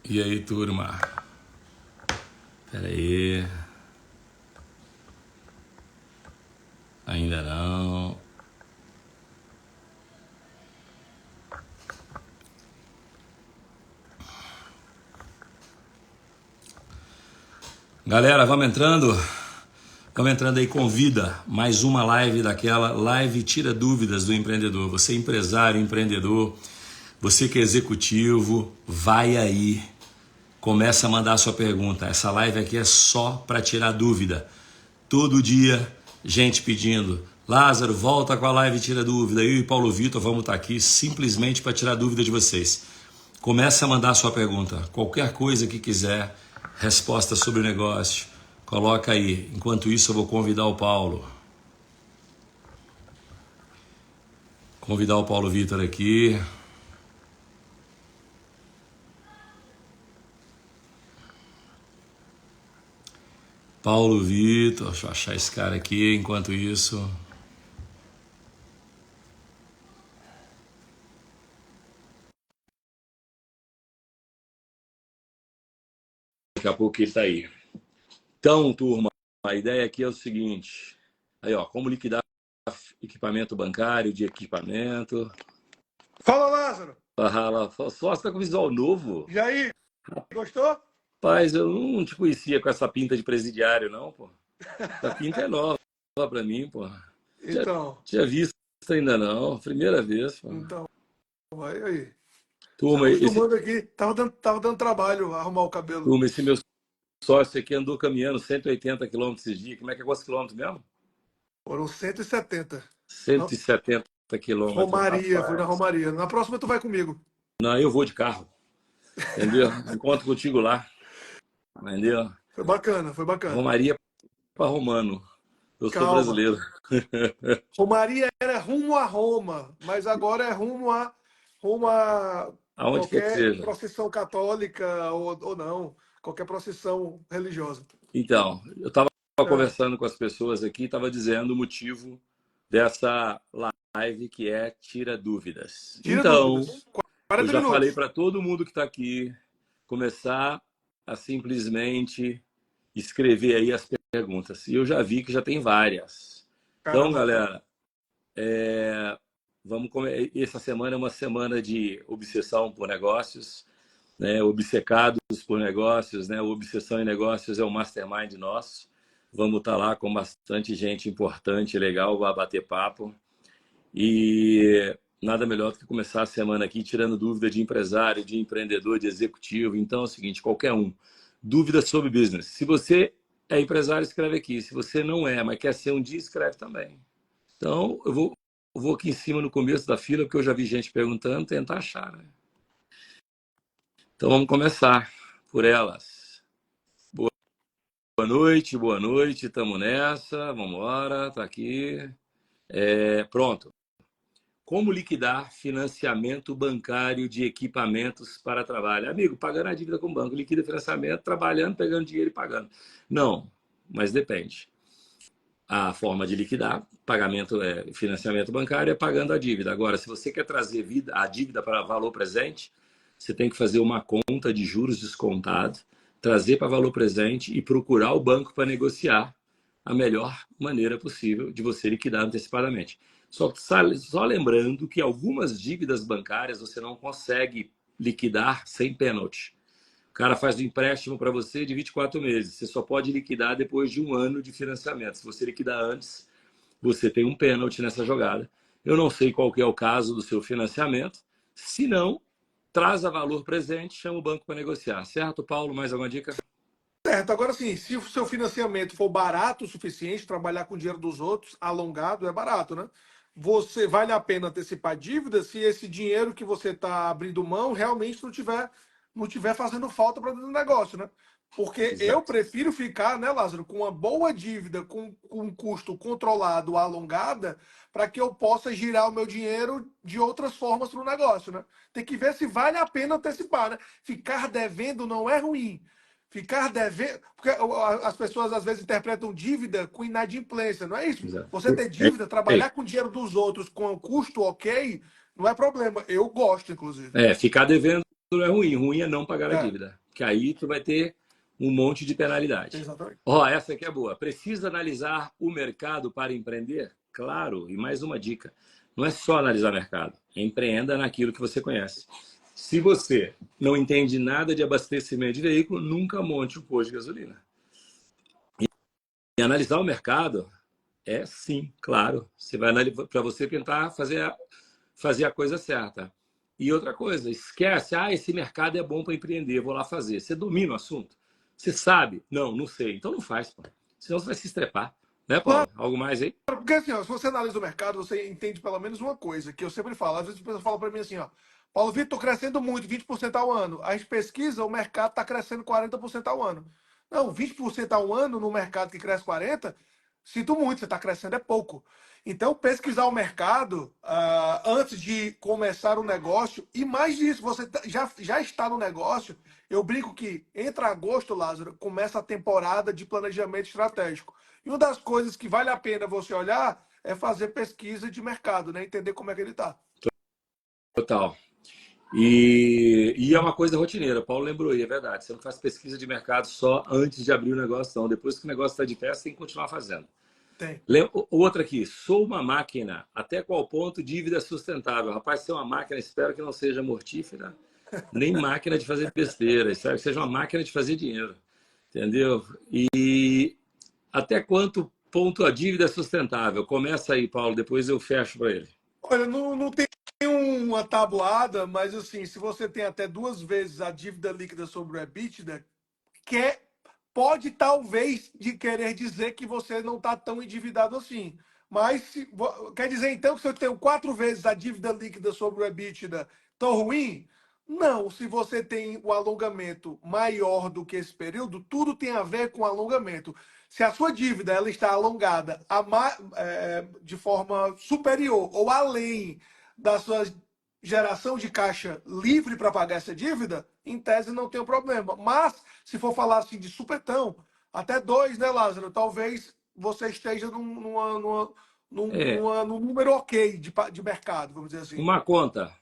E aí, turma? Pera aí. Ainda não. Galera, vamos entrando? Vamos entrando aí, convida mais uma live daquela. Live tira dúvidas do empreendedor. Você é empresário, empreendedor, você que é executivo, vai aí. Começa a mandar a sua pergunta. Essa live aqui é só para tirar dúvida. Todo dia, gente pedindo. Lázaro, volta com a live e tira dúvida. Eu e Paulo Vitor vamos estar aqui simplesmente para tirar dúvida de vocês. Começa a mandar a sua pergunta. Qualquer coisa que quiser, resposta sobre o negócio, coloca aí. Enquanto isso, eu vou convidar o Paulo. Convidar o Paulo Vitor aqui. Paulo Vitor, deixa eu achar esse cara aqui enquanto isso. Daqui a pouco ele tá aí. Então, turma, a ideia aqui é o seguinte. Aí, ó, como liquidar equipamento bancário, de equipamento. Fala, Lázaro. Fala, sócio tá com visual novo. E aí, gostou? Rapaz, eu não te conhecia com essa pinta de presidiário, não, pô. Essa pinta é nova pra mim, pô. Então, Tinha visto ainda não, primeira vez, pô. então, vai aí. Se Turma, acostumando aqui, tava dando trabalho arrumar o cabelo. esse meu sócio aqui andou caminhando 180 quilômetros esse dia. Como é que é quantos quilômetros mesmo? Foram 170. Não, 170 quilômetros, Romaria, foi na rapaz. Romaria. Na próxima tu vai comigo. Não, eu vou de carro, entendeu? Encontro contigo lá, entendeu? Foi bacana, foi bacana. Romaria para romano. Eu sou Calma. brasileiro. Romaria era rumo a Roma, mas agora é rumo a Aonde quer que qualquer seja. procissão católica ou não, qualquer procissão religiosa. Então, eu estava É, conversando com as pessoas aqui, estava dizendo o motivo dessa live que é Tira Dúvidas. tira Então, dúvidas. eu 40 já falei minutos. para todo mundo que está aqui começar a simplesmente escrever aí as perguntas. E eu já vi que já tem várias. Então, Caramba. galera, essa semana é uma semana de obsessão por negócios, né? Obcecados por negócios, né? O Obsessão em Negócios é um mastermind nosso. Vamos estar lá com bastante gente importante, legal, vai bater papo. E nada melhor do que começar a semana aqui tirando dúvida de empresário, de empreendedor, de executivo. Então é o seguinte, qualquer um. Dúvidas sobre business. Se você é empresário, escreve aqui. Se você não é, mas quer ser um dia, escreve também. Então eu vou aqui em cima no começo da fila, porque eu já vi gente perguntando, tentar achar, né? Então vamos começar por elas. Boa noite, estamos nessa, vamos embora, tá aqui. Pronto. Como liquidar financiamento bancário de equipamentos para trabalho? Amigo, pagando a dívida com o banco, liquida financiamento, trabalhando, pegando dinheiro e pagando. Não, mas depende. A forma de liquidar, pagamento, financiamento bancário, é pagando a dívida. Agora, se você quer trazer a dívida para valor presente, você tem que fazer uma conta de juros descontado, trazer para valor presente e procurar o banco para negociar a melhor maneira possível de você liquidar antecipadamente. Só lembrando que algumas dívidas bancárias você não consegue liquidar sem pênalti. O cara faz um empréstimo para você de 24 meses. Você só pode liquidar depois de um ano de financiamento. Se você liquidar antes, você tem um pênalti nessa jogada. Eu não sei qual que é o caso do seu financiamento. Se não, traz a valor presente, chama o banco para negociar. Certo, Paulo? Mais alguma dica? Certo, agora sim, se o seu financiamento for barato o suficiente, trabalhar com dinheiro dos outros, alongado, é barato, né? Você vale a pena antecipar dívidas se esse dinheiro que você está abrindo mão realmente não tiver fazendo falta para dentro do negócio, né? Porque eu Exato. prefiro ficar, né, Lázaro, com uma boa dívida, com um custo controlado, alongada, para que eu possa girar o meu dinheiro de outras formas para o negócio, né? Tem que ver se vale a pena antecipar, né? Ficar devendo não é ruim. Ficar devendo. Porque as pessoas às vezes interpretam dívida com inadimplência, não é isso? Exato. Você ter dívida, trabalhar com dinheiro dos outros com custo ok, não é problema. Eu gosto, inclusive. Ficar devendo não é ruim. Ruim é não pagar a É, dívida. Que aí tu vai ter um monte de penalidade. exatamente. Ó, essa aqui é boa. Precisa analisar o mercado para empreender? Claro. E mais uma dica. Não é só analisar mercado. Empreenda naquilo que você conhece. Se você não entende nada de abastecimento de veículo, nunca monte um posto de gasolina. E analisar o mercado é sim, claro. Você vai para você tentar fazer a coisa certa. E outra coisa, esquece, esse mercado é bom para empreender, vou lá fazer. Você domina o assunto? Você sabe? Não, não sei. Então não faz, pô. Senão você vai se estrepar. Né, Claro, Paulo? Algo mais aí? porque assim, ó, se você analisa o mercado, você entende pelo menos uma coisa, que eu sempre falo. Às vezes a pessoa fala para mim assim, ó, Paulo Vitor, estou crescendo muito, 20% ao ano. A gente pesquisa, o mercado está crescendo 40% ao ano. Não, 20% ao ano no mercado que cresce 40%, sinto muito, você está crescendo é pouco. Então, pesquisar o mercado antes de começar o negócio, e mais disso, você já está no negócio. Eu brinco que entre agosto, Lázaro, começa a temporada de planejamento estratégico. E uma das coisas que vale a pena você olhar é fazer pesquisa de mercado, né? Entender como é que ele está. Total. E é uma coisa rotineira. Paulo lembrou aí, é verdade. Você não faz pesquisa de mercado só antes de abrir o negócio, não. Depois que o negócio está de pé, você tem que continuar fazendo. Tem. Outra aqui, sou uma máquina. Até qual ponto dívida sustentável? Rapaz, ser uma máquina, espero que não seja mortífera, nem máquina de fazer besteira. Espero que seja uma máquina de fazer dinheiro. Entendeu? E até quanto ponto a dívida é sustentável? Começa aí, Paulo, depois eu fecho para ele. Olha, não tem uma tabuada, mas assim, se você tem até 2 vezes a dívida líquida sobre o EBITDA, quer, pode talvez de querer dizer que você não está tão endividado assim. Mas quer dizer então que se eu tenho 4 vezes a dívida líquida sobre o EBITDA, estou ruim? Não, se você tem o alongamento maior do que esse período, tudo tem a ver com alongamento. Se a sua dívida ela está alongada de forma superior ou além da sua geração de caixa livre para pagar essa dívida, em tese não tem um problema. Mas, se for falar assim de supetão, até 2, né, Lázaro? Talvez você esteja É, num número ok de mercado, vamos dizer assim. uma conta.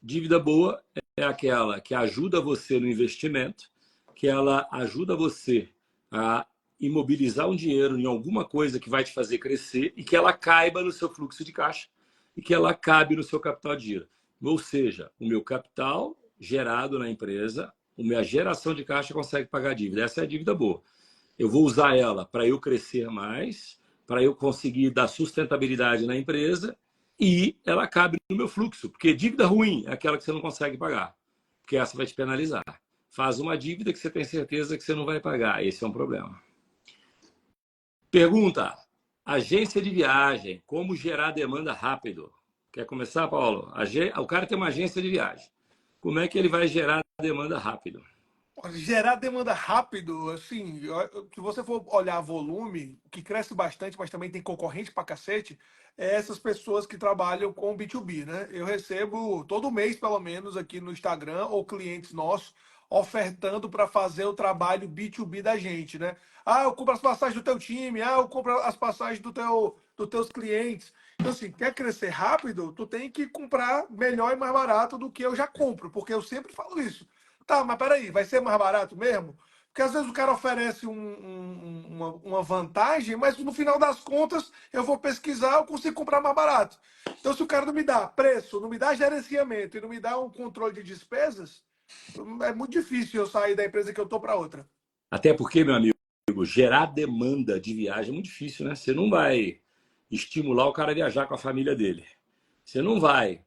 Dívida boa é aquela que ajuda você no investimento, que ela ajuda você a imobilizar um dinheiro em alguma coisa que vai te fazer crescer e que ela caiba no seu fluxo de caixa e que ela cabe no seu capital de giro. Ou seja, o meu capital gerado na empresa, a minha geração de caixa consegue pagar a dívida. Essa é a dívida boa. Eu vou usar ela para eu crescer mais, para eu conseguir dar sustentabilidade na empresa e ela cabe no meu fluxo, porque dívida ruim é aquela que você não consegue pagar, porque essa vai te penalizar. Faz uma dívida que você tem certeza que você não vai pagar, esse é um problema. Pergunta: agência de viagem, como gerar demanda rápido? Quer começar, Paulo? O cara tem uma agência de viagem. Como é que ele vai gerar demanda rápido? Gerar demanda rápido, assim, se você for olhar volume, o que cresce bastante, mas também tem concorrente pra cacete, é essas pessoas que trabalham com B2B, né? Eu recebo todo mês, pelo menos, aqui no Instagram, ou clientes nossos, ofertando para fazer o trabalho B2B da gente, né? Eu compro as passagens do teu time, eu compro as passagens dos teus clientes. Então, assim, quer crescer rápido, tu tem que comprar melhor e mais barato do que eu já compro, porque eu sempre falo isso. Tá, mas peraí, vai ser mais barato mesmo? Porque às vezes o cara oferece uma vantagem, mas no final das contas eu vou pesquisar, eu consigo comprar mais barato. Então, se o cara não me dá preço, não me dá gerenciamento e não me dá um controle de despesas, é muito difícil eu sair da empresa que eu tô para outra. Até porque, meu amigo, gerar demanda de viagem é muito difícil, né? Você não vai estimular o cara a viajar com a família dele. Você não vai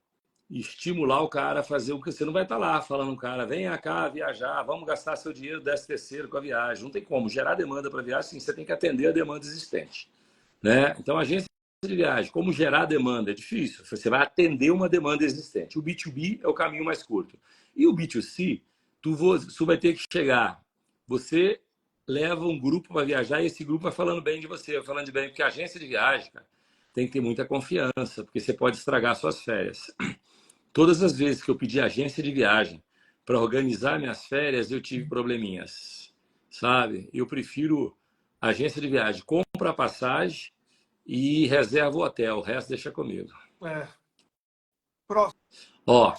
estimular o cara a fazer o que você não vai estar lá falando, cara, venha cá viajar, vamos gastar seu dinheiro 13º com a viagem. Não tem como. Gerar demanda para viagem, sim, você tem que atender a demanda existente. Né? Então, a agência de viagem, como gerar demanda? É difícil. Você vai atender uma demanda existente. O B2B é o caminho mais curto. E o B2C, tu vai ter que chegar. Você leva um grupo para viajar e esse grupo vai falando bem de você, vai falando de bem, porque a agência de viagem, cara, tem que ter muita confiança, porque você pode estragar suas férias. Todas as vezes que eu pedi agência de viagem para organizar minhas férias, eu tive probleminhas, sabe? Eu prefiro agência de viagem. Compra a passagem e reserva o hotel. O resto deixa comigo. É. Próximo. Ó,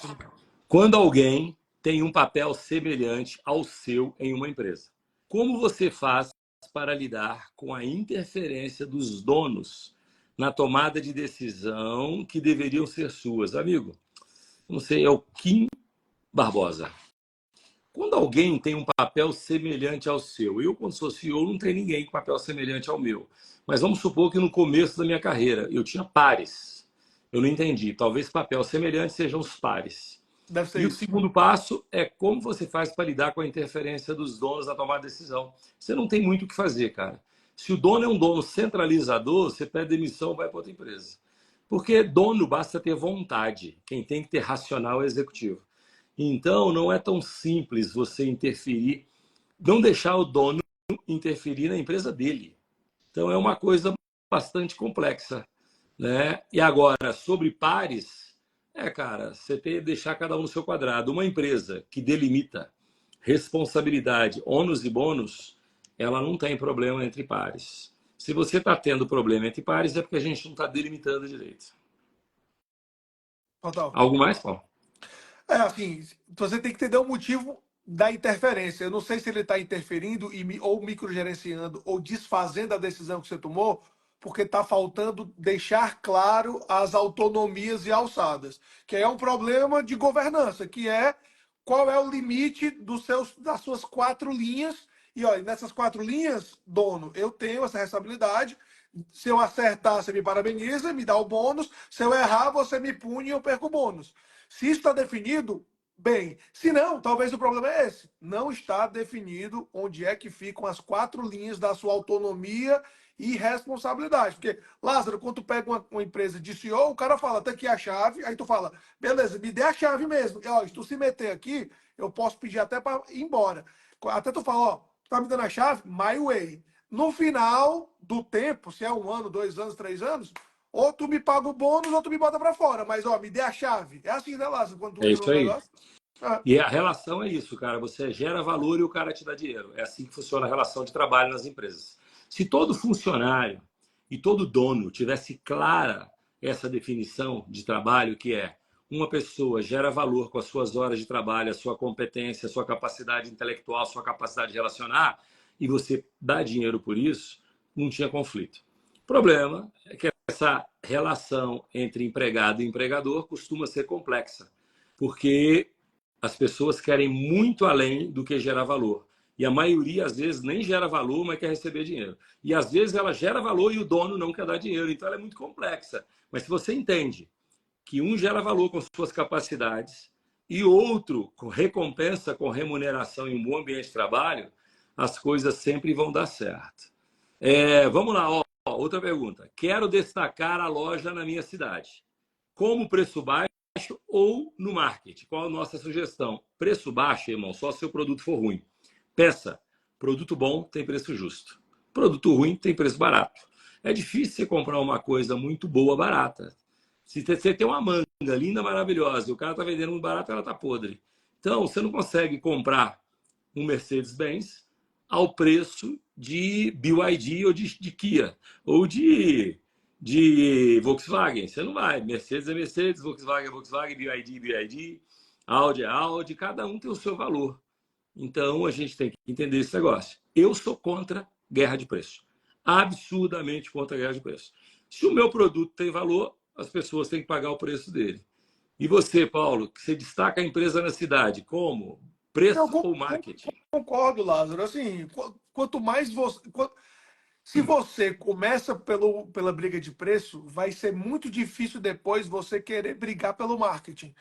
quando alguém tem um papel semelhante ao seu em uma empresa. Como você faz para lidar com a interferência dos donos na tomada de decisão que deveriam ser suas? Amigo, não sei, é o Kim Barbosa. Quando alguém tem um papel semelhante ao seu, eu, quando sou CEO, não tenho ninguém com papel semelhante ao meu. Mas vamos supor que no começo da minha carreira eu tinha pares. Eu não entendi. Talvez papel semelhante sejam os pares. Deve ser E o isso. segundo passo é como você faz para lidar com a interferência dos donos na tomada de decisão. Você não tem muito o que fazer, cara. Se o dono é um dono centralizador, você pede demissão, vai para outra empresa. Porque dono basta ter vontade. Quem tem que ter racional é o executivo. Então, não é tão simples você interferir, não deixar o dono interferir na empresa dele. Então, é uma coisa bastante complexa, né? E agora, sobre pares, cara, você tem que deixar cada um no seu quadrado. Uma empresa que delimita responsabilidade, ônus e bônus, ela não tem problema entre pares. Se você está tendo problema entre pares, é porque a gente não está delimitando direito. Total. Algo mais, Paulo? É, assim, você tem que entender o motivo da interferência. Eu não sei se ele está interferindo ou microgerenciando ou desfazendo a decisão que você tomou, porque está faltando deixar claro as autonomias e alçadas, que é um problema de governança, que é qual é o limite das suas quatro linhas. E olha, nessas quatro linhas, dono, eu tenho essa responsabilidade. Se eu acertar, você me parabeniza, me dá o bônus. Se eu errar, você me pune e eu perco o bônus. Se isso está definido, bem. Se não, talvez o problema é esse. Não está definido onde é que ficam as quatro linhas da sua autonomia e responsabilidade. Porque, Lázaro, quando tu pega uma empresa de CEO, o cara fala, tá aqui a chave, aí tu fala, beleza, me dê a chave mesmo. E, ó, se tu se meter aqui, eu posso pedir até para ir embora. Até tu fala, ó, tu tá me dando a chave? My way. No final do tempo, se é 1 ano, 2 anos, 3 anos, ou tu me paga o bônus ou tu me bota pra fora. Mas, ó, me dê a chave. É assim, né, Lázaro? Quando tu É entra isso no aí. negócio. Ah, E a relação é isso, cara. Você gera valor e o cara te dá dinheiro. É assim que funciona a relação de trabalho nas empresas. Se todo funcionário e todo dono tivesse clara essa definição de trabalho, que é uma pessoa gera valor com as suas horas de trabalho, a sua competência, a sua capacidade intelectual, a sua capacidade de relacionar, e você dá dinheiro por isso, não tinha conflito. O problema é que essa relação entre empregado e empregador costuma ser complexa, porque as pessoas querem muito além do que gerar valor. E a maioria, às vezes, nem gera valor, mas quer receber dinheiro. E, às vezes, ela gera valor e o dono não quer dar dinheiro. Então, ela é muito complexa. Mas, se você entende que um gera valor com suas capacidades e outro com recompensa, com remuneração em um bom ambiente de trabalho, as coisas sempre vão dar certo. Vamos lá, outra pergunta. Quero destacar a loja na minha cidade. Como preço baixo ou no marketing? Qual a nossa sugestão? Preço baixo, irmão, só se o produto for ruim. Peça, produto bom tem preço justo. Produto ruim tem preço barato. É difícil você comprar uma coisa muito boa, barata. Se você tem uma manga linda, maravilhosa, e o cara está vendendo muito barato, ela está podre. Então, você não consegue comprar um Mercedes-Benz ao preço de BYD ou de Kia, ou de Volkswagen. Você não vai. Mercedes é Mercedes, Volkswagen é Volkswagen, BYD é BYD, Audi é Audi, cada um tem o seu valor. Então, a gente tem que entender esse negócio. Eu sou contra guerra de preço. Absurdamente contra guerra de preço. Se o meu produto tem valor, as pessoas têm que pagar o preço dele. E você, Paulo, que você destaca a empresa na cidade, como? eu Preço ou marketing? concordo, Lázaro. Assim, quanto mais você. Se você começa pela briga de preço, vai ser muito difícil depois você querer brigar pelo marketing.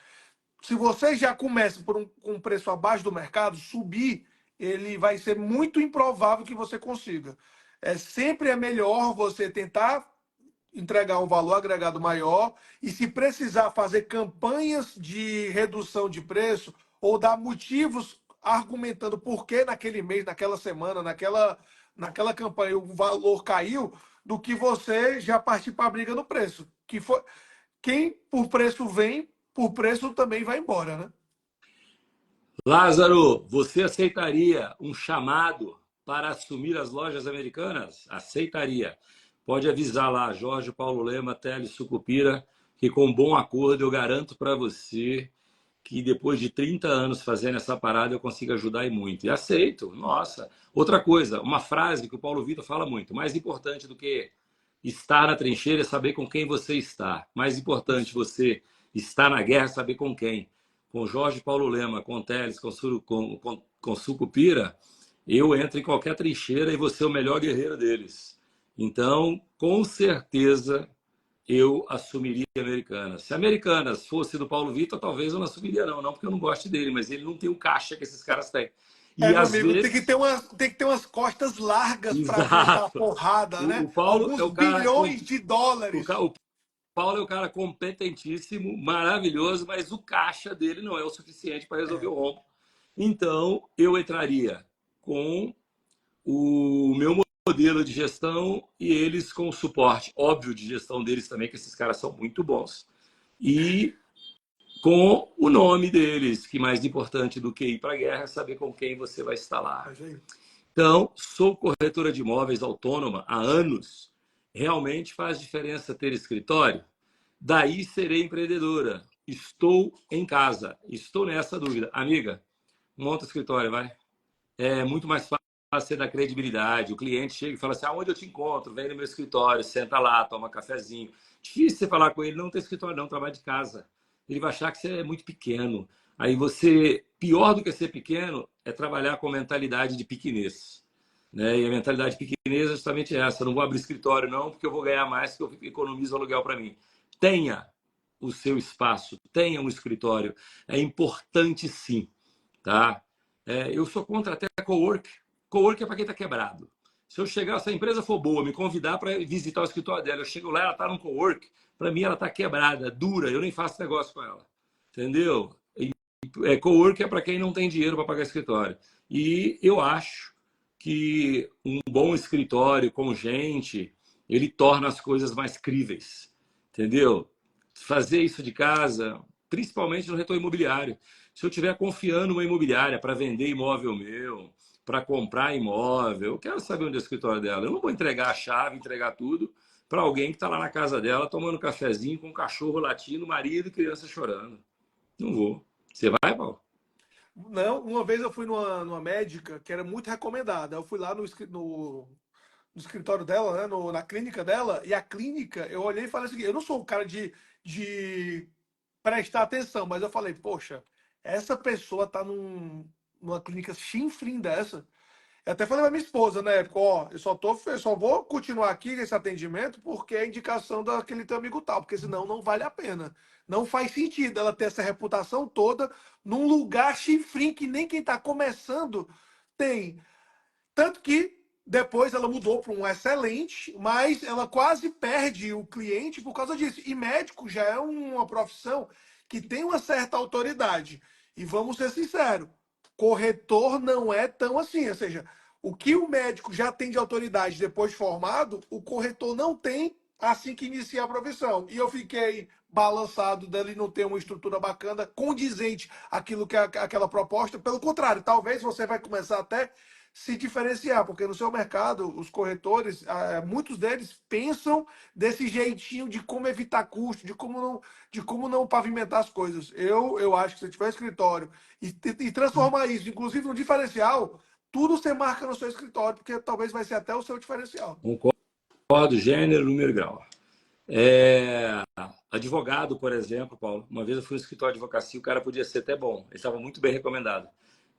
Se você já começa com um preço abaixo do mercado, subir, ele vai ser muito improvável que você consiga. Sempre é melhor você tentar entregar um valor agregado maior e, se precisar fazer campanhas de redução de preço ou dar motivos argumentando por que naquele mês, naquela semana, naquela campanha o valor caiu, do que você já partir para a briga no preço. Que foi quem por preço vem, por preço também vai embora, né? Lázaro, você aceitaria um chamado para assumir as lojas americanas? Aceitaria. Pode avisar lá, Jorge Paulo Lema, Teles Sucupira, que com bom acordo eu garanto para você que depois de 30 anos fazendo essa parada eu consiga ajudar e muito. E aceito, nossa. Outra coisa, uma frase que o Paulo Vitor fala muito: mais importante do que estar na trincheira é saber com quem você está. Mais importante você estar na guerra é saber com quem. Com Jorge Paulo Lema, com Teles, com Sucupira, eu entro em qualquer trincheira e você é o melhor guerreiro deles. Então, com certeza, eu assumiria Americanas. Se Americanas fosse do Paulo Vitor, talvez eu não assumiria, não. Não porque eu não goste dele, mas ele não tem o caixa que esses caras têm. É, E meu às amigo, vezes, tem que ter umas costas largas para aguentar a exato. porrada, O, né? o Paulo é Alguns o cara. bilhões de O, dólares. o Paulo é o cara competentíssimo, maravilhoso, mas o caixa dele não é o suficiente para resolver É, o rombo. Então, eu entraria com o meu modelo de gestão e eles com o suporte óbvio de gestão deles também, que esses caras são muito bons. E com o nome deles, que mais importante do que ir para a guerra é saber com quem você vai estar lá. mas aí. Então, sou corretora de imóveis autônoma há anos. Realmente faz diferença ter escritório? Daí serei empreendedora. Estou em casa. Estou nessa dúvida. Amiga, monta o escritório, vai. É muito mais fácil você dar credibilidade. O cliente chega e fala assim: aonde eu te encontro? Vem no meu escritório, senta lá, toma cafezinho. Difícil você falar com ele: não tem escritório, não, trabalho de casa. Ele vai achar que você é muito pequeno. Aí você, pior do que ser pequeno, é trabalhar com mentalidade de pequenez. Né? E a mentalidade pequenez é justamente essa: eu não vou abrir escritório, não, porque eu vou ganhar mais que eu economizo aluguel para mim. Tenha o seu espaço, tenha um escritório. É importante sim, tá? Eu sou contra até cowork. Cowork é para quem está quebrado. Se eu chegar, se a empresa for boa, me convidar para visitar o escritório dela, eu chego lá, ela está num cowork, para mim ela está quebrada, dura, eu nem faço negócio com ela. Entendeu? Cowork é para quem não tem dinheiro para pagar escritório. E eu acho que um bom escritório com gente, ele torna as coisas mais críveis. Entendeu? Fazer isso de casa, principalmente no retorno imobiliário. Se eu estiver confiando numa imobiliária para vender imóvel meu, para comprar imóvel, eu quero saber onde é o escritório dela. Eu não vou entregar a chave, entregar tudo para alguém que está lá na casa dela tomando um cafezinho com um cachorro latindo, marido e criança chorando. Não vou. Você vai, Paulo? Não, uma vez eu fui numa médica que era muito recomendada. Eu fui lá no escritório dela, né, na clínica dela, e a clínica, eu olhei e falei assim, eu não sou um cara de prestar atenção, mas eu falei, poxa, essa pessoa tá numa clínica chinfrim dessa. Eu até falei pra minha esposa na época, ó, eu só vou continuar aqui nesse atendimento porque é indicação daquele teu amigo tal, porque senão não vale a pena. Não faz sentido ela ter essa reputação toda num lugar chifrim que nem quem tá começando tem. Tanto que depois ela mudou para um excelente, mas ela quase perde o cliente por causa disso. E médico já é uma profissão que tem uma certa autoridade. E vamos ser sinceros, corretor não é tão assim. Ou seja, o que o médico já tem de autoridade depois de formado, o corretor não tem assim que inicia a profissão. E eu fiquei balançado dele não ter uma estrutura bacana, condizente aquilo que é aquela proposta. Pelo contrário, talvez você vai começar até se diferenciar, porque no seu mercado, os corretores, muitos deles pensam desse jeitinho de como evitar custo, de como não pavimentar as coisas. Eu acho que se tiver escritório e transformar isso, inclusive, num diferencial, tudo você marca no seu escritório, porque talvez vai ser até o seu diferencial. Concordo, gênero, número e grau. Advogado, por exemplo, Paulo, uma vez eu fui no escritório de advocacia, o cara podia ser até bom, ele estava muito bem recomendado.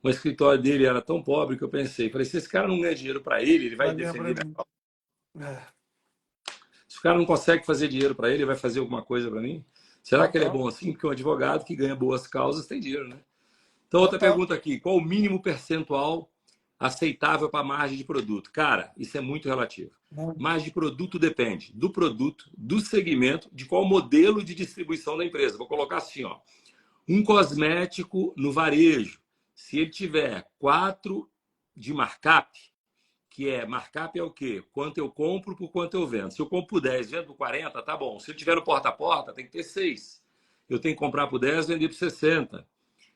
O escritório dele era tão pobre que eu falei, se esse cara não ganha dinheiro para ele, ele vai Vai ganhar para defender. mim. É, Se o cara não consegue fazer dinheiro para ele, ele vai fazer alguma coisa para mim? Será que ele é total, bom assim? Porque um advogado que ganha boas causas tem dinheiro, né? Então, outra total. pergunta aqui: qual o mínimo percentual aceitável para margem de produto? Cara, isso é muito relativo. Muito. Margem de produto depende do produto, do segmento, de qual modelo de distribuição da empresa. Vou colocar assim, ó. Um cosmético no varejo, se ele tiver 4 de markup, que é markup é o quê? Quanto eu compro por quanto eu vendo. Se eu compro por 10, vendo por 40, tá bom. Se eu tiver no porta a porta, tem que ter 6. Eu tenho que comprar por 10, vender por 60.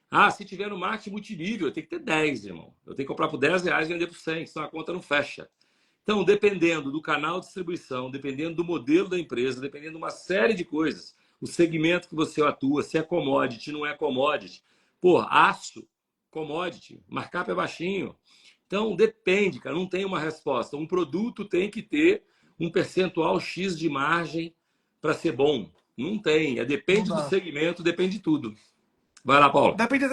Ah, se tiver no marketing multinível, eu tenho que ter 10, irmão. Eu tenho que comprar por R$ 10 e vender por 100, senão a conta não fecha. Então, dependendo do canal de distribuição, dependendo do modelo da empresa, dependendo de uma série de coisas, o segmento que você atua, se é commodity, não é commodity. Pô, aço, commodity, markup é baixinho. Então, depende, cara, não tem uma resposta. Um produto tem que ter um percentual X de margem para ser bom. Não tem. Não Depende do dá. segmento, depende de tudo. Vai lá, Paulo. Depende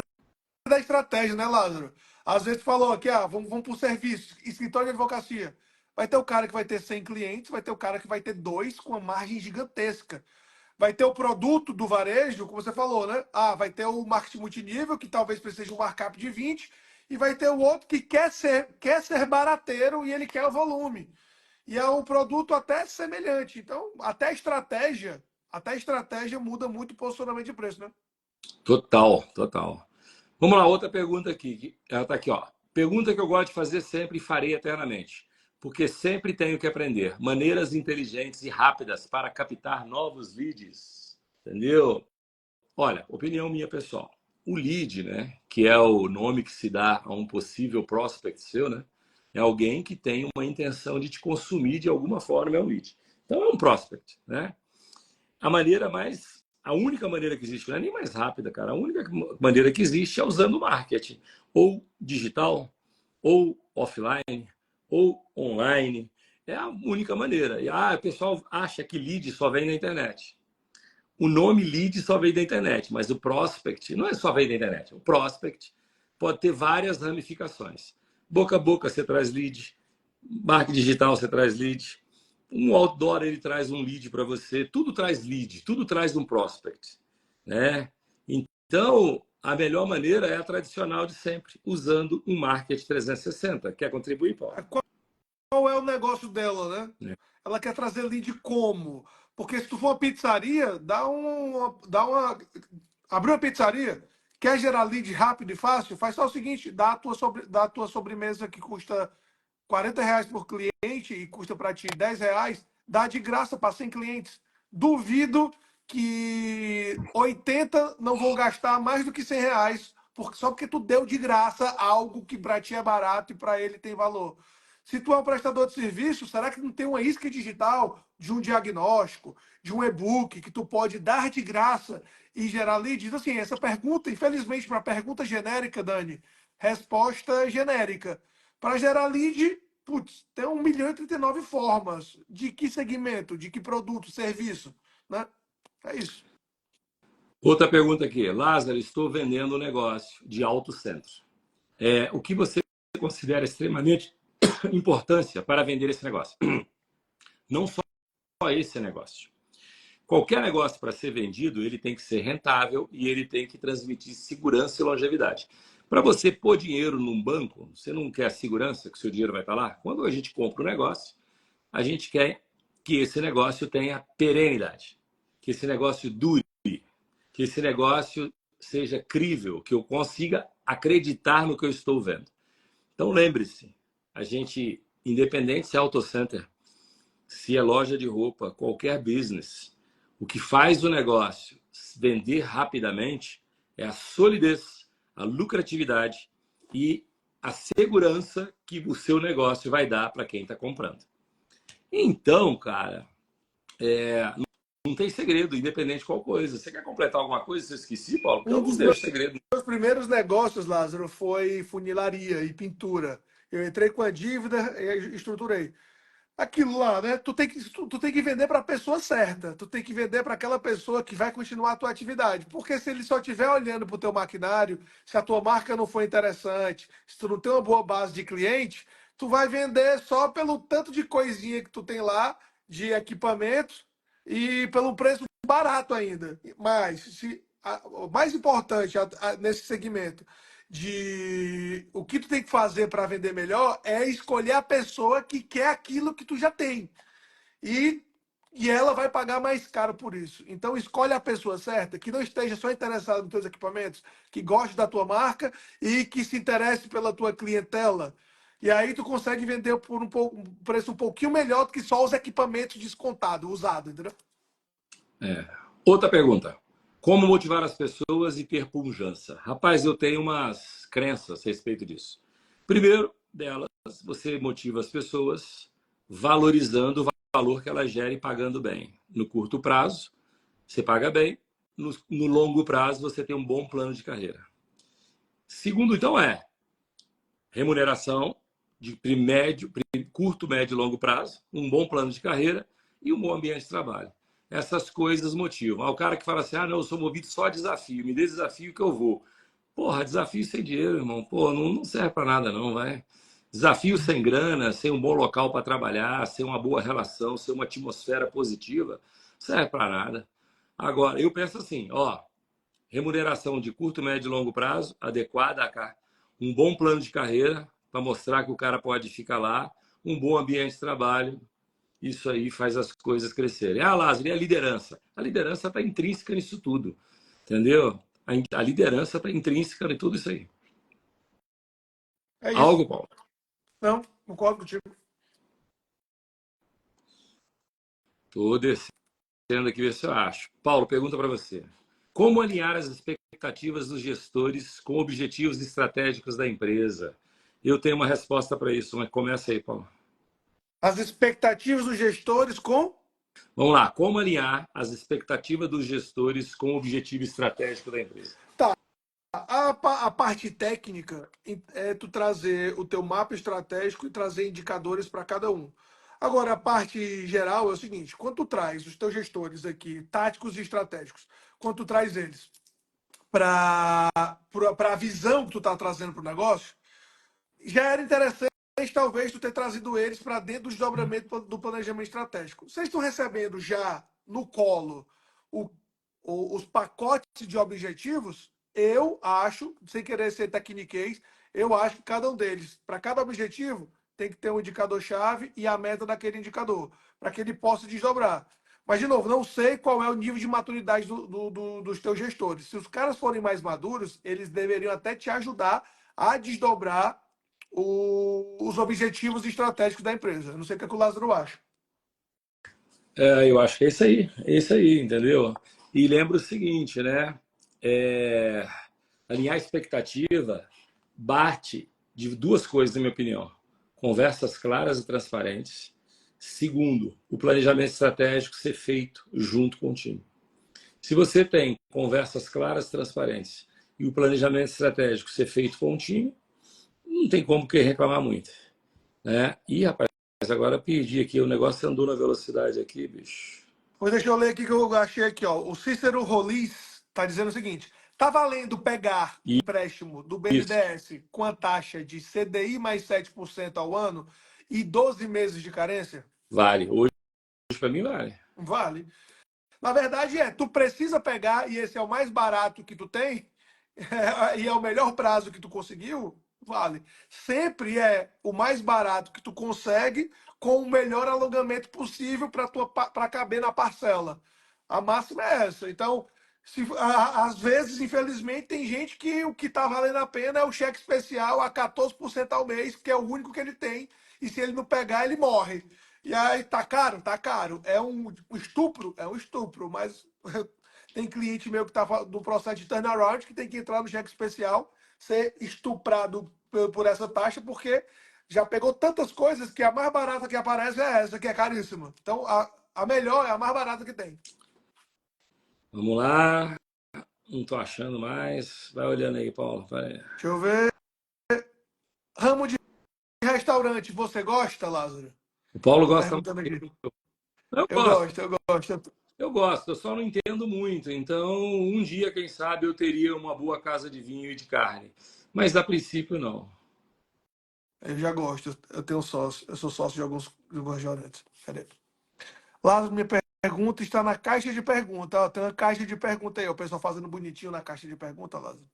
da estratégia, né, Lázaro? Às vezes tu falou aqui, vamos para o serviço, escritório de advocacia. Vai ter o cara que vai ter 100 clientes, vai ter o cara que vai ter dois com uma margem gigantesca. Vai ter o produto do varejo, como você falou, né? Vai ter o marketing multinível, que talvez precise de um markup de 20, e vai ter o outro que quer ser barateiro e ele quer o volume. E é um produto até semelhante. Então, até a estratégia muda muito o posicionamento de preço, né? Total, total. Vamos lá, outra pergunta aqui. Ela está aqui, ó. Pergunta que eu gosto de fazer sempre e farei eternamente. Porque sempre tenho que aprender maneiras inteligentes e rápidas para captar novos leads. Entendeu? Olha, opinião minha pessoal. O lead, né, que é o nome que se dá a um possível prospect seu, né, é alguém que tem uma intenção de te consumir de alguma forma, é um lead. Então é um prospect, né? A única maneira que existe, não é nem mais rápida, cara, a única maneira que existe é usando o marketing, ou digital, ou offline, ou online. É a única maneira. E o pessoal acha que lead só vem na internet. O nome lead só veio da internet, mas o prospect não é só veio da internet. O prospect pode ter várias ramificações. Boca a boca você traz lead, marketing digital você traz lead, um outdoor ele traz um lead para você, tudo traz lead, tudo traz um prospect, né? Então, a melhor maneira é a tradicional de sempre, usando um marketing 360. Quer contribuir, Paulo? Qual é o negócio dela, né? É. Ela quer trazer lead como? Porque se tu for uma pizzaria, dá uma. Abriu uma pizzaria, quer gerar lead rápido e fácil? Faz só o seguinte: dá a tua sobremesa que custa R$ 40 por cliente e custa para ti R$ 10, dá de graça para 100 clientes. Duvido que 80 não vão gastar mais do que R$ 100, só porque tu deu de graça algo que para ti é barato e para ele tem valor. Se tu é um prestador de serviço, será que não tem uma isca digital de um diagnóstico, de um e-book que tu pode dar de graça e gerar leads? Então, assim, essa pergunta, infelizmente, para pergunta genérica, Dani, resposta genérica. Para gerar lead, putz, tem 1.039 formas. De que segmento, de que produto, serviço, né? É isso. Outra pergunta aqui. Lázaro, estou vendendo um negócio de auto centro. O que você considera extremamente importância para vender esse negócio? Não só esse negócio. Qualquer negócio para ser vendido, ele tem que ser rentável e ele tem que transmitir segurança e longevidade. Para você pôr dinheiro num banco, você não quer segurança que o seu dinheiro vai estar lá? Quando a gente compra um negócio, a gente quer que esse negócio tenha perenidade, que esse negócio dure, que esse negócio seja crível, que eu consiga acreditar no que eu estou vendo. Então lembre-se, a gente, independente se é auto center, se é loja de roupa, qualquer business, o que faz o negócio vender rapidamente é a solidez, a lucratividade e a segurança que o seu negócio vai dar para quem está comprando. Então, cara, não tem segredo, independente de qual coisa. Você quer completar alguma coisa? Se eu esqueci, Paulo, porque eu Um não dos meus deixo segredo. primeiros negócios, Lázaro, foi funilaria e pintura. Eu entrei com a dívida e estruturei. Aquilo lá, né? Tu tem que vender para a pessoa certa. Tu tem que vender para aquela pessoa que vai continuar a tua atividade. Porque se ele só estiver olhando para o teu maquinário, se a tua marca não for interessante, se tu não tem uma boa base de cliente, tu vai vender só pelo tanto de coisinha que tu tem lá, de equipamentos, e pelo preço barato ainda. Mas o mais importante nesse segmento de o que tu tem que fazer para vender melhor é escolher a pessoa que quer aquilo que tu já tem. E, e ela vai pagar mais caro por isso. Então escolhe a pessoa certa, que não esteja só interessada nos teus equipamentos, que goste da tua marca e que se interesse pela tua clientela. E aí tu consegue vender por um preço um pouquinho melhor do que só os equipamentos descontados, usados, entendeu? Outra pergunta. Como motivar as pessoas e ter pujança? Rapaz, eu tenho umas crenças a respeito disso. Primeiro delas, você motiva as pessoas valorizando o valor que elas gerem pagando bem. No curto prazo, Você paga bem, no longo prazo você tem um bom plano de carreira. Segundo, então, é remuneração de médio, curto, médio e longo prazo, um bom plano de carreira e um bom ambiente de trabalho. Essas coisas motivam. O cara que fala assim, não, eu sou movido só a desafio, me dê desafio que eu vou. Porra, desafio sem dinheiro, irmão. Pô, não serve para nada não, vai. Desafio sem grana, sem um bom local para trabalhar, sem uma boa relação, sem uma atmosfera positiva, não serve para nada. Agora, eu penso assim, remuneração de curto, médio e longo prazo, adequada, um bom plano de carreira para mostrar que o cara pode ficar lá, um bom ambiente de trabalho, isso aí faz as coisas crescerem. Lázaro, e a liderança? A liderança está intrínseca nisso tudo, entendeu? A liderança está intrínseca em tudo isso aí. É isso. Algo, Paulo? Não, concordo contigo. Estou descendo aqui ver se eu acho. Paulo, pergunta para você. Como alinhar as expectativas dos gestores com objetivos estratégicos da empresa? Eu tenho uma resposta para isso, mas começa aí, Paulo. As expectativas dos gestores com... Vamos lá, como alinhar as expectativas dos gestores com o objetivo estratégico da empresa? Tá. A parte técnica é tu trazer o teu mapa estratégico e trazer indicadores para cada um. Agora, a parte geral é o seguinte: quando tu traz os teus gestores aqui, táticos e estratégicos, quando tu traz eles para a visão que tu está trazendo para o negócio, já era interessante talvez tu ter trazido eles para dentro do desdobramento do planejamento estratégico. Vocês estão recebendo já no colo o, os pacotes de objetivos? Eu acho, sem querer ser tecniquez, eu acho que cada um deles, para cada objetivo, tem que ter um indicador-chave e a meta daquele indicador, para que ele possa desdobrar. Mas, de novo, não sei qual é o nível de maturidade dos teus gestores. Se os caras forem mais maduros, eles deveriam até te ajudar a desdobrar os objetivos estratégicos da empresa. Eu não sei o que o Lázaro acha. Eu acho que é isso aí, entendeu? E lembra o seguinte, né? Alinhar a expectativa bate de duas coisas, na minha opinião: conversas claras e transparentes. Segundo, o planejamento estratégico ser feito junto com o time. Se você tem conversas claras e transparentes e o planejamento estratégico ser feito com o time, não tem como que reclamar muito, né? E, rapaz, agora perdi aqui, o negócio andou na velocidade aqui, bicho. Pois deixa eu ler aqui que eu achei aqui, ó. O Cícero Rolis está dizendo o seguinte: tá valendo pegar empréstimo do Isso, BNDES com a taxa de CDI mais 7% ao ano e 12 meses de carência? vale. Hoje para mim vale. Vale. Na verdade tu precisa pegar e esse é o mais barato que tu tem e é o melhor prazo que tu conseguiu, vale. Sempre é o mais barato que tu consegue com o melhor alongamento possível para caber na parcela. A máxima é essa. Então, às vezes, infelizmente, tem gente que o que está valendo a pena é o cheque especial a 14% ao mês, que é o único que ele tem, e se ele não pegar, ele morre. E aí, tá caro? Tá caro. É um estupro? É um estupro, mas tem cliente meu que está no processo de turnaround que tem que entrar no cheque especial, ser estuprado por essa taxa, porque já pegou tantas coisas que a mais barata que aparece é essa, que é caríssima. Então, a melhor é a mais barata que tem. Vamos lá. Não tô achando mais. Vai olhando aí, Paulo. Deixa eu ver. Ramo de restaurante, você gosta, Lázaro? O Paulo Estão gosta perguntando aqui. muito. Eu Eu gosto. gosto, eu gosto. Eu gosto, eu só não entendo muito. Então, um dia, quem sabe, eu teria uma boa casa de vinho e de carne. Mas, a princípio, não. Eu já gosto. Eu tenho sócio. Eu sou sócio de alguns restaurantes. Cadê? Lázaro, minha pergunta está na caixa de pergunta. Ó, tem uma caixa de pergunta aí. O pessoal fazendo bonitinho na caixa de pergunta, Lázaro.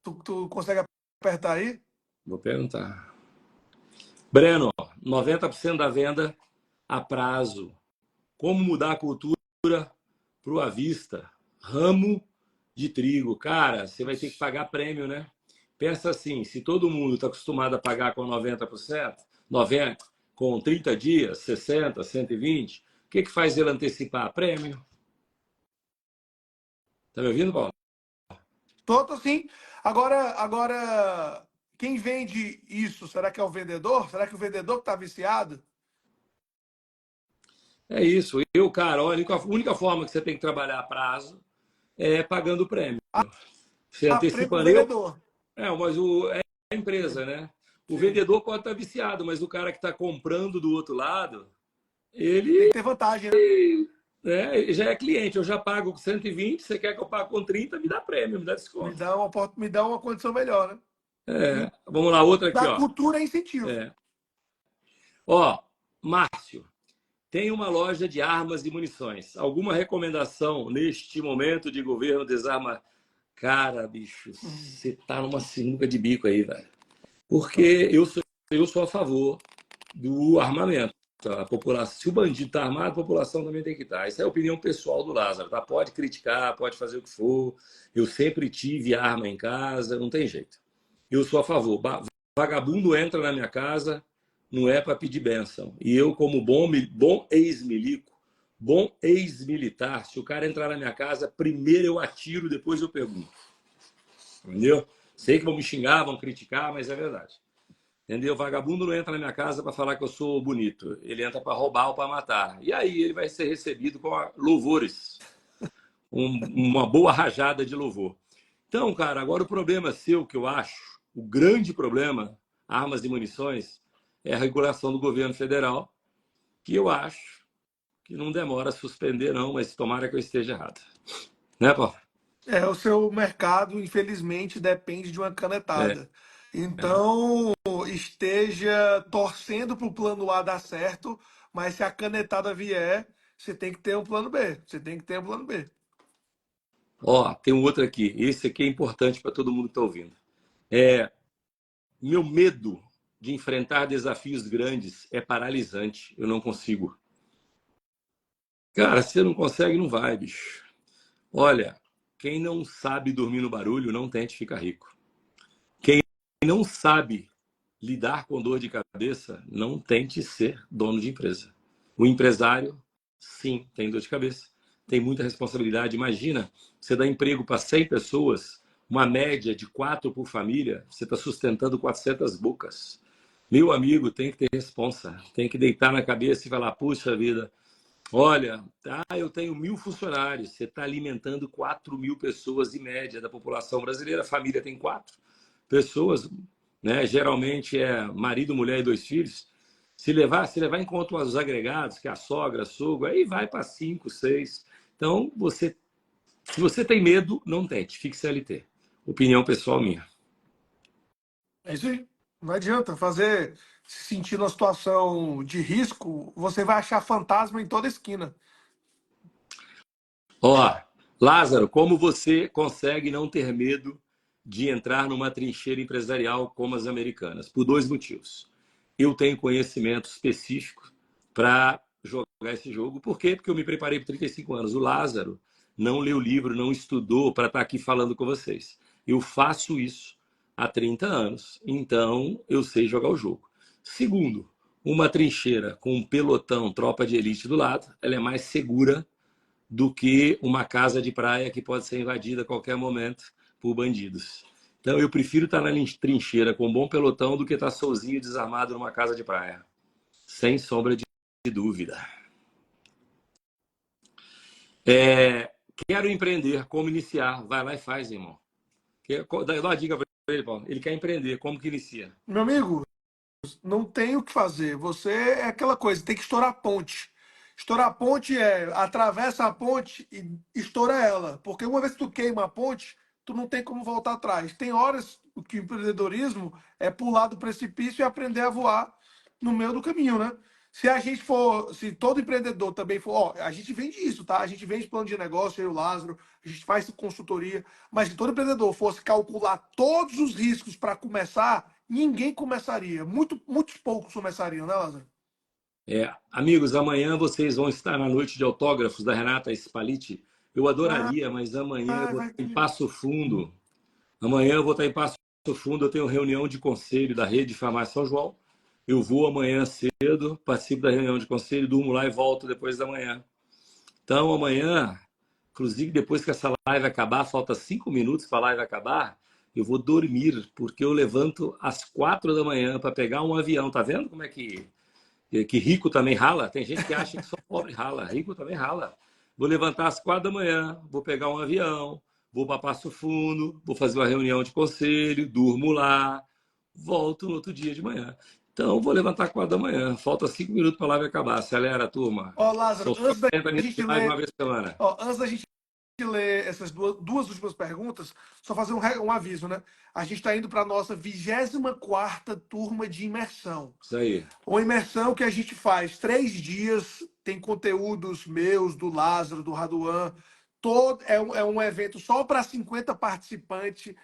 Tu consegue apertar aí? Vou perguntar. Breno, 90% da venda a prazo. Como mudar a cultura para o à vista? Ramo de trigo. Cara, você vai ter que pagar prêmio, né? Pensa assim, se todo mundo está acostumado a pagar com 90%, 90, com 30 dias, 60, 120, o que faz ele antecipar? Prêmio. Tá me ouvindo, Paulo? Tô sim. Agora, quem vende isso? Será que é o vendedor? Será que o vendedor que está viciado? É isso. Cara, olha, a única forma que você tem que trabalhar a prazo é pagando o prêmio. Você Prêmio pro antecipando. vendedor. Mas é a empresa, né? O Sim. vendedor pode estar viciado, mas o cara que está comprando do outro lado, Tem ele que ter vantagem, né? já é cliente. Eu já pago com 120, você quer que eu pague com 30, me dá prêmio, me dá desconto. Me dá uma condição melhor, né? E Vamos lá, outra aqui, da ó. cultura é incentivo. É. Ó, Márcio, tem uma loja de armas e munições. Alguma recomendação neste momento de governo desarma? Cara, bicho, você tá numa sinuca de bico aí, velho. Porque eu sou a favor do armamento. A população, se o bandido está armado, a população também tem que estar. Essa é a opinião pessoal do Lázaro. Tá? Pode criticar, pode fazer o que for. Eu sempre tive arma em casa, não tem jeito. Eu sou a favor. Vagabundo entra na minha casa, não é para pedir bênção. E eu, como bom ex-milico, bom ex-militar, se o cara entrar na minha casa, primeiro eu atiro, depois eu pergunto. Entendeu? Sei que vão me xingar, vão criticar, mas é verdade. Entendeu? Vagabundo não entra na minha casa para falar que eu sou bonito. Ele entra para roubar ou para matar. E aí ele vai ser recebido com louvores. Uma boa rajada de louvor. Então, cara, agora o problema seu, que eu acho, o grande problema, armas e munições, é a regulação do governo federal, que eu acho que não demora a suspender, não, mas tomara que eu esteja errado. Né, Paulo? O seu mercado, infelizmente, depende de uma É, canetada. é. Então, esteja torcendo para o plano A dar certo, mas se a canetada vier, você tem que ter um plano B. Você tem que ter um plano B. Ó, tem um outro aqui. Esse aqui é importante para todo mundo que está ouvindo. Meu medo de enfrentar desafios grandes é paralisante. Eu não consigo. Cara, se você não consegue, não vai, bicho. Olha, quem não sabe dormir no barulho, não tente ficar rico. Quem não sabe lidar com dor de cabeça, não tente ser dono de empresa. O empresário, sim, tem dor de cabeça, tem muita responsabilidade. Imagina, você dá emprego para 100 pessoas, uma média de 4 por família, você está sustentando 400 bocas. Meu amigo, tem que ter responsa, tem que deitar na cabeça e falar, puxa vida, olha, eu tenho 1.000 funcionários, você está alimentando 4.000 pessoas em média da população brasileira, a família tem 4 pessoas, né? Geralmente é marido, mulher e 2 filhos. Se levar em conta os agregados, que é a sogra, sogro, aí vai para 5, 6. Então, se você tem medo, não tente, fique CLT. Opinião pessoal minha. É isso aí. Não adianta fazer se sentir numa situação de risco, você vai achar fantasma em toda esquina. Ó, Lázaro, como você consegue não ter medo de entrar numa trincheira empresarial como as americanas? Por 2 motivos. Eu tenho conhecimento específico para jogar esse jogo. Por quê? Porque eu me preparei por 35 anos. O Lázaro não leu livro, não estudou para estar aqui falando com vocês. Eu faço isso há 30 anos, então eu sei jogar o jogo. Segundo, uma trincheira com um pelotão, tropa de elite do lado, ela é mais segura do que uma casa de praia que pode ser invadida a qualquer momento por bandidos. Então eu prefiro estar na trincheira com um bom pelotão do que estar sozinho desarmado numa casa de praia. Sem sombra de dúvida. Quero empreender, como iniciar? Vai lá e faz, irmão. Dá uma dica para ele, Paulo. Ele quer empreender, como que inicia? Meu amigo, não tem o que fazer. Você é aquela coisa, tem que estourar a ponte. Estourar a ponte é atravessa a ponte e estoura ela. Porque uma vez que tu queima a ponte, tu não tem como voltar atrás. Tem horas que o empreendedorismo é pular do precipício e aprender a voar no meio do caminho, né? Se a gente for, se todo empreendedor também for, ó, a gente vende isso, tá? A gente vende plano de negócio, eu e o Lázaro, a gente faz consultoria, mas se todo empreendedor fosse calcular todos os riscos para começar, ninguém começaria. Muitos poucos começariam, né, Lázaro? Amigos, amanhã vocês vão estar na noite de autógrafos da Renata Spalletti. Eu Ah, adoraria, mas amanhã eu vou vai estar em ter. Passo Fundo. Amanhã eu vou estar em Passo Fundo, eu tenho reunião de conselho da Rede de Farmácia São João. Eu vou amanhã cedo, participo da reunião de conselho, durmo lá e volto depois da manhã. Então, amanhã, inclusive depois que essa live acabar, falta 5 minutos para a live acabar, eu vou dormir, porque eu levanto às 4 da manhã para pegar um avião. Tá vendo como é que que rico também rala. Tem gente que acha que só pobre rala, rico também rala. Vou levantar às 4 da manhã, vou pegar um avião, vou para Passo Fundo, vou fazer uma reunião de conselho, durmo lá, volto no outro dia de manhã. Então, vou levantar às 4 da manhã. Falta 5 minutos para a live acabar. Acelera, turma. Ó, Lázaro, São só 40 minutos de gente live uma ler, vez por semana. antes da gente ler essas duas últimas perguntas, só fazer um aviso, né? A gente está indo para a nossa 24ª turma de imersão. Isso aí. Uma imersão que a gente faz 3 dias, tem conteúdos meus, do Lázaro, do Raduan. É um evento só para 50 participantes,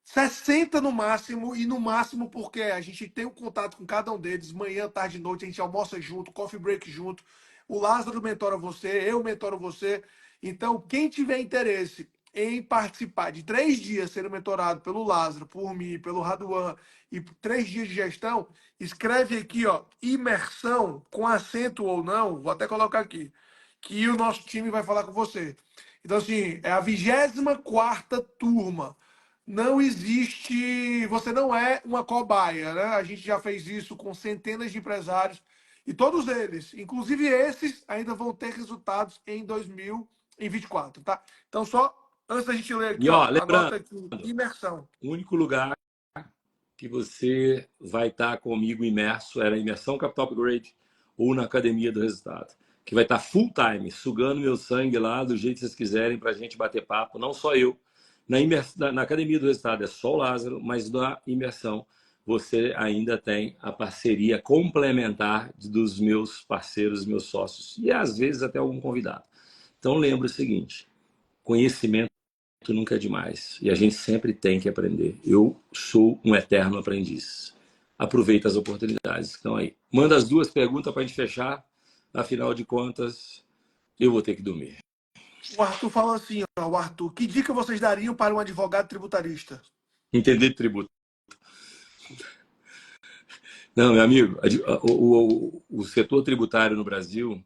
60 no máximo, e no máximo porque a gente tem um contato com cada um deles, manhã, tarde e noite, a gente almoça junto, coffee break junto. O Lázaro mentora você, eu mentoro você. Então, quem tiver interesse em participar de 3 dias sendo mentorado pelo Lázaro, por mim, pelo Raduan, e 3 dias de gestão, escreve aqui, ó, imersão, com acento ou não, vou até colocar aqui, que o nosso time vai falar com você. Então, assim, é a 24ª turma. Não existe, você não é uma cobaia, né? A gente já fez isso com centenas de empresários e todos eles, inclusive esses, ainda vão ter resultados em 2024, tá? Então, só antes da gente ler E, aqui, ó, ó, lembrando, anota aqui, imersão. o único lugar que você vai estar comigo imerso é na Imersão Capital Upgrade ou na Academia do Resultado, que vai estar full time, sugando meu sangue lá do jeito que vocês quiserem para a gente bater papo, não só eu. Na Academia do Resultado é só o Lázaro, mas na imersão você ainda tem a parceria complementar dos meus parceiros, meus sócios, e às vezes até algum convidado. Então lembre o seguinte, conhecimento nunca é demais. E a gente sempre tem que aprender. Eu sou um eterno aprendiz. Aproveita as oportunidades que estão aí. Manda as duas perguntas para a gente fechar. Afinal de contas, eu vou ter que dormir. O Arthur falou assim, ó, o Arthur, que dica vocês dariam para um advogado tributarista? Entender tributo. Não, meu amigo, o setor tributário no Brasil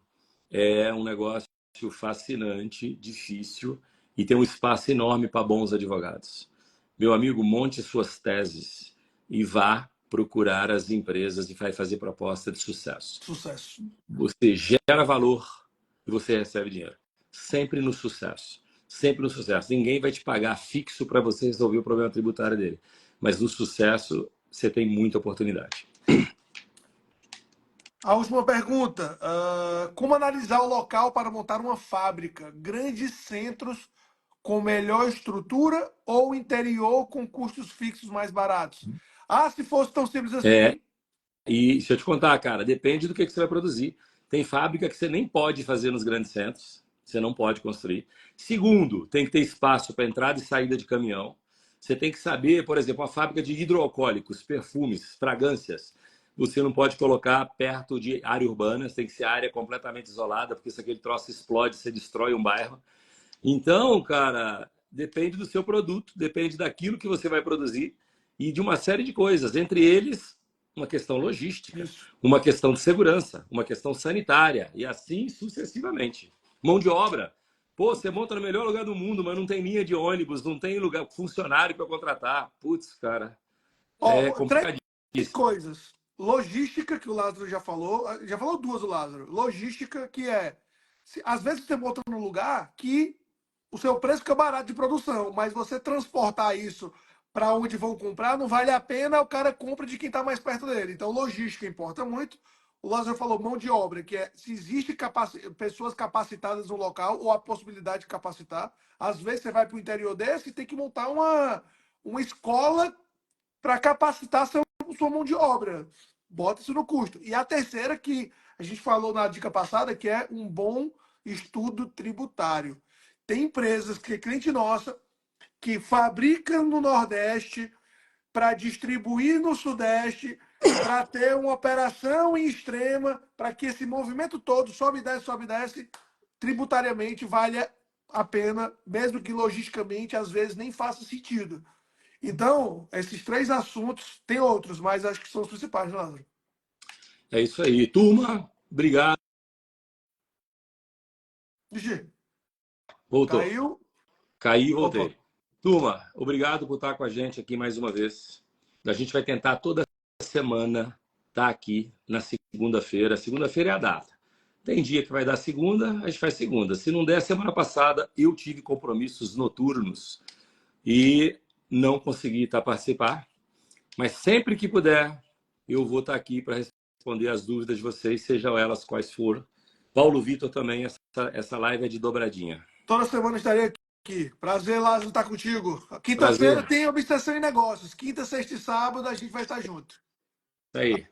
é um negócio fascinante, difícil e tem um espaço enorme para bons advogados. Meu amigo, monte suas teses e vá procurar as empresas e vai fazer proposta de sucesso. Sucesso. Você gera valor e você recebe dinheiro. Sempre no sucesso. Sempre no sucesso. Ninguém vai te pagar fixo para você resolver o problema tributário dele. Mas no sucesso, você tem muita oportunidade. A última pergunta. Como analisar o local para montar uma fábrica? Grandes centros com melhor estrutura ou interior com custos fixos mais baratos? Ah, se fosse tão simples É, assim. e se eu te contar, cara, depende do que você vai produzir. Tem fábrica que você nem pode fazer nos grandes centros. Você não pode construir. Segundo, tem que ter espaço para entrada e saída de caminhão. Você tem que saber, por exemplo, uma fábrica de hidroalcoólicos, perfumes, fragrâncias. Você não pode colocar perto de área urbana, tem que ser área completamente isolada, porque se aquele troço explode, você destrói um bairro. Então, cara, depende do seu produto, depende daquilo que você vai produzir e de uma série de coisas, entre eles uma questão logística, Isso. uma questão de segurança, uma questão sanitária e assim sucessivamente. Mão de obra. Pô, você monta no melhor lugar do mundo, mas não tem linha de ônibus, não tem lugar funcionário para contratar. Putz, cara, é Ó, três complicadíssimo. coisas. Logística, que o Lázaro já falou duas o Lázaro. Logística, que é, às vezes você monta num lugar que o seu preço fica barato de produção, mas você transportar isso para onde vão comprar não vale a pena, o cara compra de quem está mais perto dele. Então, logística importa muito. O Lázaro falou mão de obra, que é se existe pessoas capacitadas no local ou a possibilidade de capacitar. Às vezes você vai para o interior desse e tem que montar uma escola para capacitar sua mão de obra. Bota isso no custo. E a terceira, que a gente falou na dica passada, que é um bom estudo tributário. Tem empresas que é cliente nossa que fabricam no Nordeste para distribuir no Sudeste, para ter uma operação em extrema, para que esse movimento todo sobe e desce, tributariamente valha a pena, mesmo que logisticamente às vezes nem faça sentido. Então, esses três assuntos, tem outros, mas acho que são os principais, né, Lázaro? É isso aí. Turma, obrigado. Gigi, Voltou. caiu? Caí e Opa. voltei. Turma, obrigado por estar com a gente aqui mais uma vez. A gente vai tentar toda semana estar aqui na segunda-feira. Segunda-feira é a data. Tem dia que vai dar segunda, a gente faz segunda. Se não der, semana passada eu tive compromissos noturnos e não consegui estar participar. Mas sempre que puder, eu vou estar aqui para responder as dúvidas de vocês, sejam elas quais forem. Paulo Vitor também, essa live é de dobradinha. Toda semana estarei aqui. Prazer, Lázaro, estar contigo. Quinta-feira Prazer. tem Obsessão em Negócios. Quinta, sexta e sábado a gente vai estar junto. Isso aí.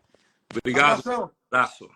Obrigado. Abração. Abraço.